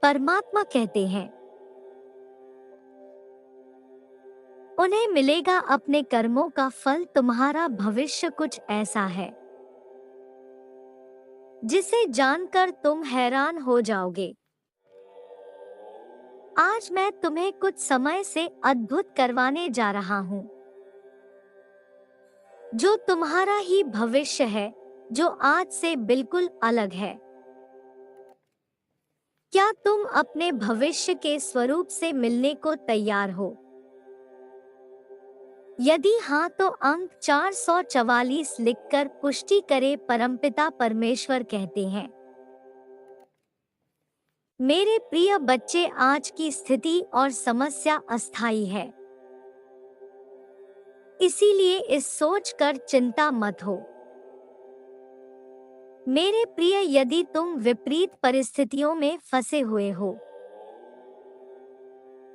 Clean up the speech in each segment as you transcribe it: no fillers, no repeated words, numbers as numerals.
परमात्मा कहते हैं, उन्हें मिलेगा अपने कर्मों का फल। तुम्हारा भविष्य कुछ ऐसा है जिसे जानकर तुम हैरान हो जाओगे। आज मैं तुम्हें कुछ समय से अद्भुत करवाने जा रहा हूँ, जो तुम्हारा ही भविष्य है, जो आज से बिल्कुल अलग है। क्या तुम अपने भविष्य के स्वरूप से मिलने को तैयार हो? यदि हाँ, तो अंक 444 लिखकर पुष्टि करें। परमपिता परमेश्वर कहते हैं, मेरे प्रिय बच्चे, आज की स्थिति और समस्या अस्थायी है, इसीलिए इस सोचकर चिंता मत हो। मेरे प्रिय, यदि तुम विपरीत परिस्थितियों में फंसे हुए हो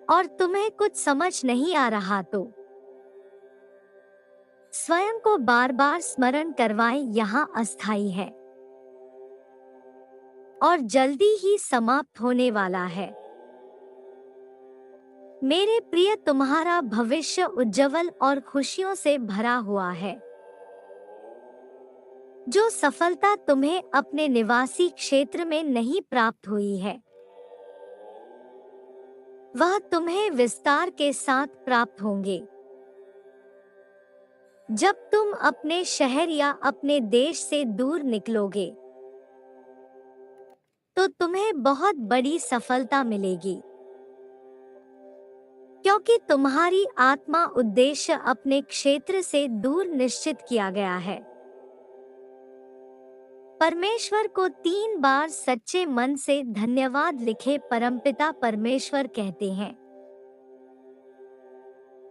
और तुम्हें कुछ समझ नहीं आ रहा, तो स्वयं को बार बार स्मरण करवाएं, यहाँ अस्थायी है और जल्दी ही समाप्त होने वाला है। मेरे प्रिय, तुम्हारा भविष्य उज्जवल और खुशियों से भरा हुआ है। जो सफलता तुम्हें अपने निवासी क्षेत्र में नहीं प्राप्त हुई है, वह तुम्हें विस्तार के साथ प्राप्त होंगे। जब तुम अपने शहर या अपने देश से दूर निकलोगे, तो तुम्हें बहुत बड़ी सफलता मिलेगी, क्योंकि तुम्हारी आत्मा उद्देश्य अपने क्षेत्र से दूर निश्चित किया गया है। परमेश्वर को 3 बार सच्चे मन से धन्यवाद लिखे। परमपिता परमेश्वर कहते हैं,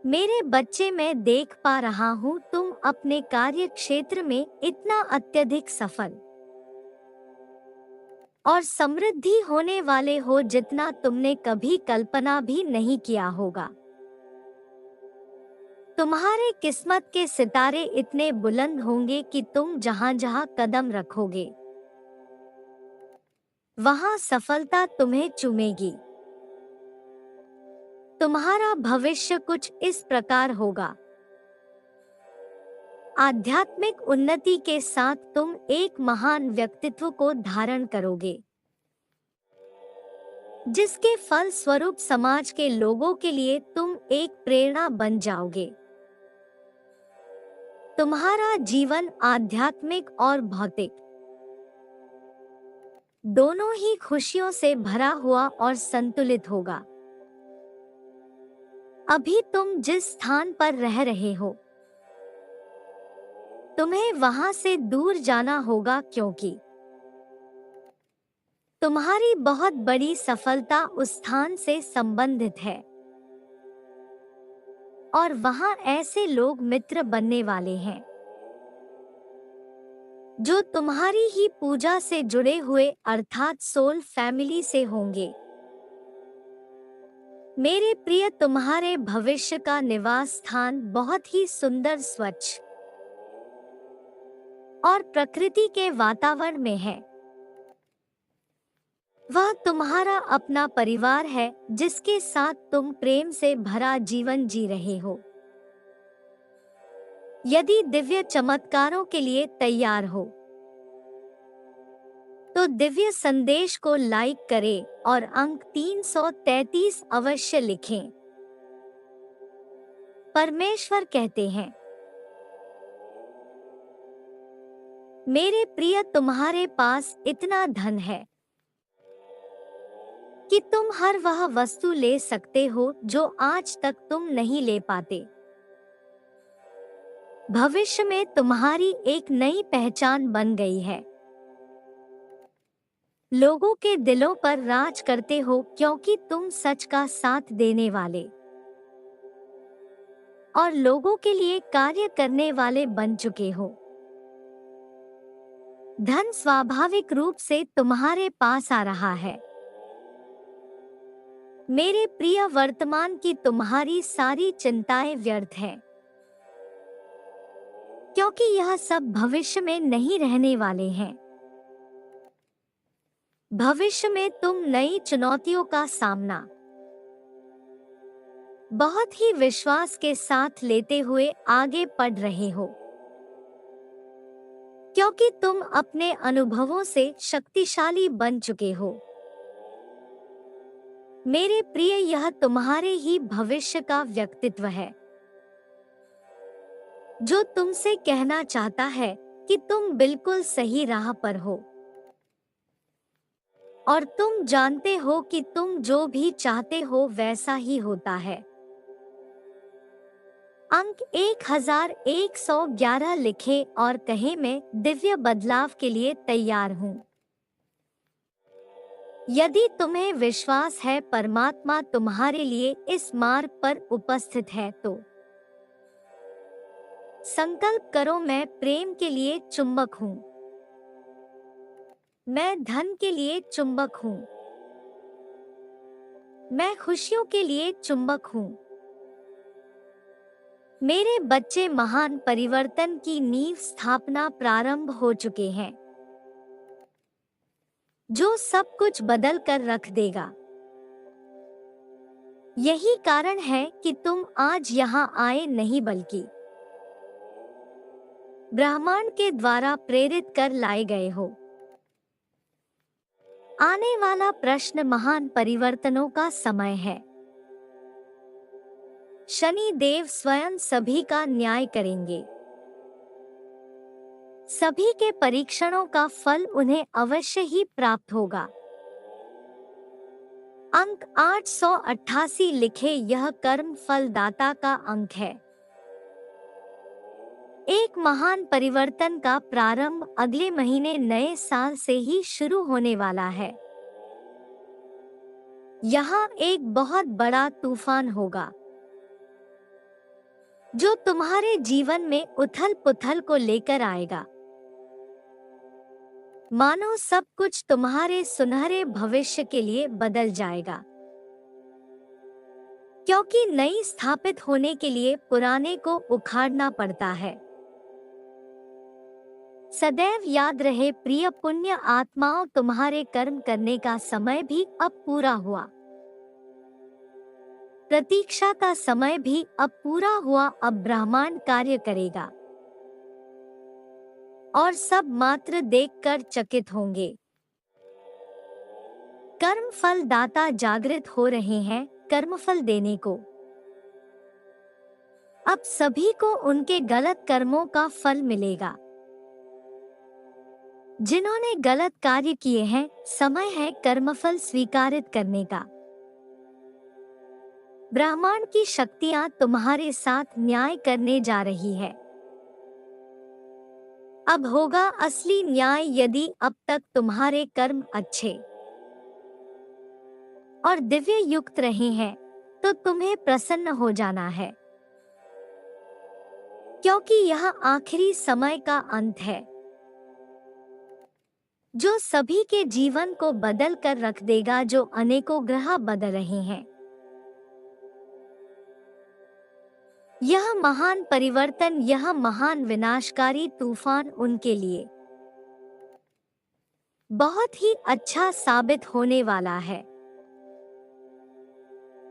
मेरे बच्चे, मैं देख पा रहा हूँ तुम अपने कार्य क्षेत्र में इतना अत्यधिक सफल और समृद्धि होने वाले हो जितना तुमने कभी कल्पना भी नहीं किया होगा। तुम्हारे किस्मत के सितारे इतने बुलंद होंगे कि तुम जहां जहां कदम रखोगे, वहां सफलता तुम्हें चूमेगी। तुम्हारा भविष्य कुछ इस प्रकार होगा। आध्यात्मिक उन्नति के साथ तुम एक महान व्यक्तित्व को धारण करोगे, जिसके फल स्वरूप समाज के लोगों के लिए तुम एक प्रेरणा बन जाओगे। तुम्हारा जीवन आध्यात्मिक और भौतिक दोनों ही खुशियों से भरा हुआ और संतुलित होगा। अभी तुम जिस स्थान पर रह रहे हो, तुम्हें वहां से दूर जाना होगा, क्योंकि तुम्हारी बहुत बड़ी सफलता उस स्थान से संबंधित है और वहां ऐसे लोग मित्र बनने वाले हैं जो तुम्हारी ही पूजा से जुड़े हुए, अर्थात सोल फैमिली से होंगे। मेरे प्रिय, तुम्हारे भविष्य का निवास स्थान बहुत ही सुंदर, स्वच्छ और प्रकृति के वातावरण में है। वह तुम्हारा अपना परिवार है, जिसके साथ तुम प्रेम से भरा जीवन जी रहे हो। यदि दिव्य चमत्कारों के लिए तैयार हो, तो दिव्य संदेश को लाइक करें और अंक 333 अवश्य लिखें। परमेश्वर कहते हैं, मेरे प्रिय, तुम्हारे पास इतना धन है कि तुम हर वह वस्तु ले सकते हो जो आज तक तुम नहीं ले पाते। भविष्य में तुम्हारी एक नई पहचान बन गई है। लोगों के दिलों पर राज करते हो, क्योंकि तुम सच का साथ देने वाले और लोगों के लिए कार्य करने वाले बन चुके हो। धन स्वाभाविक रूप से तुम्हारे पास आ रहा है। मेरे प्रिय, वर्तमान की तुम्हारी सारी चिंताएं व्यर्थ हैं, क्योंकि यह सब भविष्य में नहीं रहने वाले हैं। भविष्य में तुम नई चुनौतियों का सामना बहुत ही विश्वास के साथ लेते हुए आगे बढ़ रहे हो, क्योंकि तुम अपने अनुभवों से शक्तिशाली बन चुके हो। मेरे प्रिय, यह तुम्हारे ही भविष्य का व्यक्तित्व है जो तुमसे कहना चाहता है कि तुम बिल्कुल सही राह पर हो और तुम जानते हो कि तुम जो भी चाहते हो वैसा ही होता है। अंक 1111 लिखे और कहे, मैं दिव्य बदलाव के लिए तैयार हूँ। यदि तुम्हें विश्वास है परमात्मा तुम्हारे लिए इस मार्ग पर उपस्थित है, तो संकल्प करो, मैं प्रेम के लिए चुंबक हूँ, मैं धन के लिए चुंबक हूँ, मैं खुशियों के लिए चुंबक हूँ। मेरे बच्चे महान परिवर्तन की नींव स्थापना प्रारंभ हो चुके हैं, जो सब कुछ बदल कर रख देगा। यही कारण है कि तुम आज यहाँ आए, नहीं बल्कि ब्रह्मांड के द्वारा प्रेरित कर लाए गए हो। आने वाला प्रश्न महान परिवर्तनों का समय है। शनि देव स्वयं सभी का न्याय करेंगे। सभी के परीक्षणों का फल उन्हें अवश्य ही प्राप्त होगा। अंक 888 लिखे, यह कर्म फलदाता का अंक है। एक महान परिवर्तन का प्रारंभ अगले महीने नए साल से ही शुरू होने वाला है। यहाँ एक बहुत बड़ा तूफान होगा जो तुम्हारे जीवन में उथल पुथल को लेकर आएगा। मानो सब कुछ तुम्हारे सुनहरे भविष्य के लिए बदल जाएगा, क्योंकि नई स्थापित होने के लिए पुराने को उखाड़ना पड़ता है। सदैव याद रहे प्रिय पुण्य आत्माओं, तुम्हारे कर्म करने का समय भी अब पूरा हुआ। प्रतीक्षा का समय भी अब पूरा हुआ। अब ब्रह्मांड कार्य करेगा और सब मात्र देखकर चकित होंगे। कर्म फल दाता जागृत हो रहे हैं कर्मफल देने को। अब सभी को उनके गलत कर्मों का फल मिलेगा। जिन्होंने गलत कार्य किए हैं, समय है कर्मफल स्वीकारित करने का। ब्रह्मांड की शक्तियां तुम्हारे साथ न्याय करने जा रही है। अब होगा असली न्याय। यदि अब तक तुम्हारे कर्म अच्छे और दिव्य युक्त रहे हैं, तो तुम्हें प्रसन्न हो जाना है, क्योंकि यह आखिरी समय का अंत है जो सभी के जीवन को बदल कर रख देगा, जो अनेकों ग्रह बदल रहे हैं। यह महान परिवर्तन, यह महान विनाशकारी तूफान उनके लिए बहुत ही अच्छा साबित होने वाला है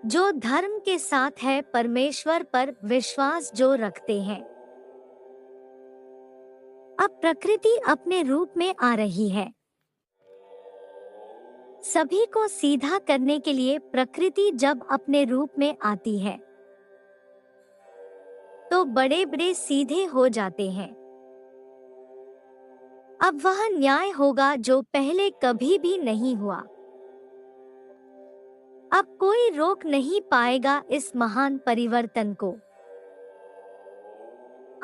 जो धर्म के साथ है, परमेश्वर पर विश्वास जो रखते हैं। अब प्रकृति अपने रूप में आ रही है। सभी को सीधा करने के लिए प्रकृति जब अपने रूप में आती है, तो बड़े बड़े सीधे हो जाते हैं। अब वह न्याय होगा जो पहले कभी भी नहीं हुआ। अब कोई रोक नहीं पाएगा इस महान परिवर्तन को।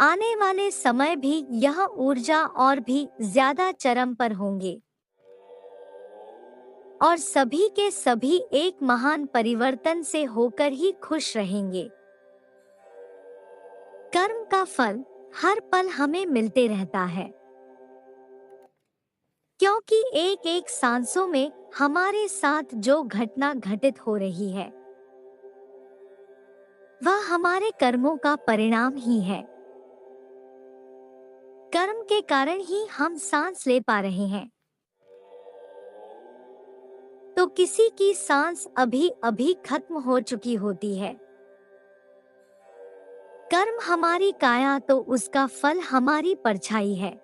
आने वाले समय भी यह ऊर्जा और भी ज्यादा चरम पर होंगे और सभी के सभी एक महान परिवर्तन से होकर ही खुश रहेंगे। कर्म का फल हर पल हमें मिलते रहता है, क्योंकि एक एक सांसों में हमारे साथ जो घटना घटित हो रही है, वह हमारे कर्मों का परिणाम ही है। कर्म के कारण ही हम सांस ले पा रहे हैं। तो किसी की सांस अभी अभी खत्म हो चुकी होती है। कर्म हमारी काया तो उसका फल हमारी परछाई है।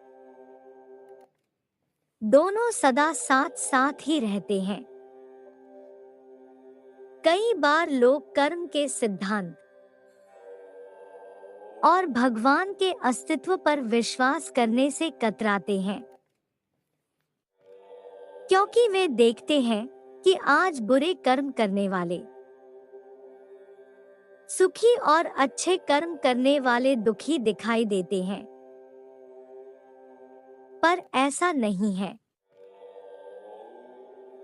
दोनों सदा साथ साथ ही रहते हैं। कई बार लोग कर्म के सिद्धांत और भगवान के अस्तित्व पर विश्वास करने से कतराते हैं, क्योंकि वे देखते हैं कि आज बुरे कर्म करने वाले सुखी और अच्छे कर्म करने वाले दुखी दिखाई देते हैं। पर ऐसा नहीं है।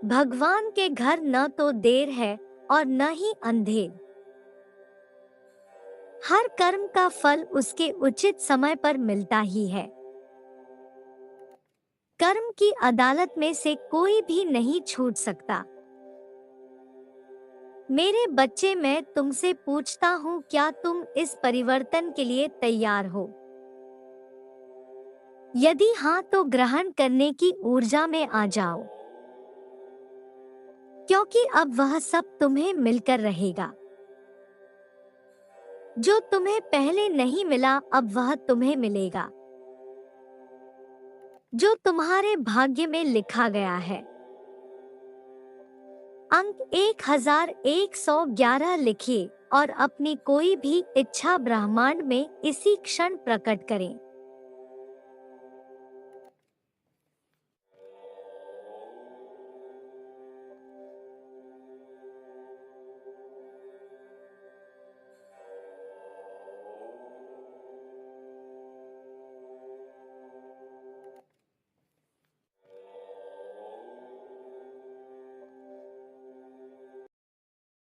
भगवान के घर न तो देर है और न ही अंधेर। हर कर्म का फल उसके उचित समय पर मिलता ही है। कर्म की अदालत में से कोई भी नहीं छूट सकता। मेरे बच्चे, मैं तुमसे पूछता हूँ, क्या तुम इस परिवर्तन के लिए तैयार हो? यदि हाँ, तो ग्रहण करने की ऊर्जा में आ जाओ, क्योंकि अब वह सब तुम्हें मिलकर रहेगा। जो तुम्हें पहले नहीं मिला, अब वह तुम्हें मिलेगा। जो तुम्हारे भाग्य में लिखा गया है। अंक 1111 लिखिए और अपनी कोई भी इच्छा ब्रह्मांड में इसी क्षण प्रकट करें।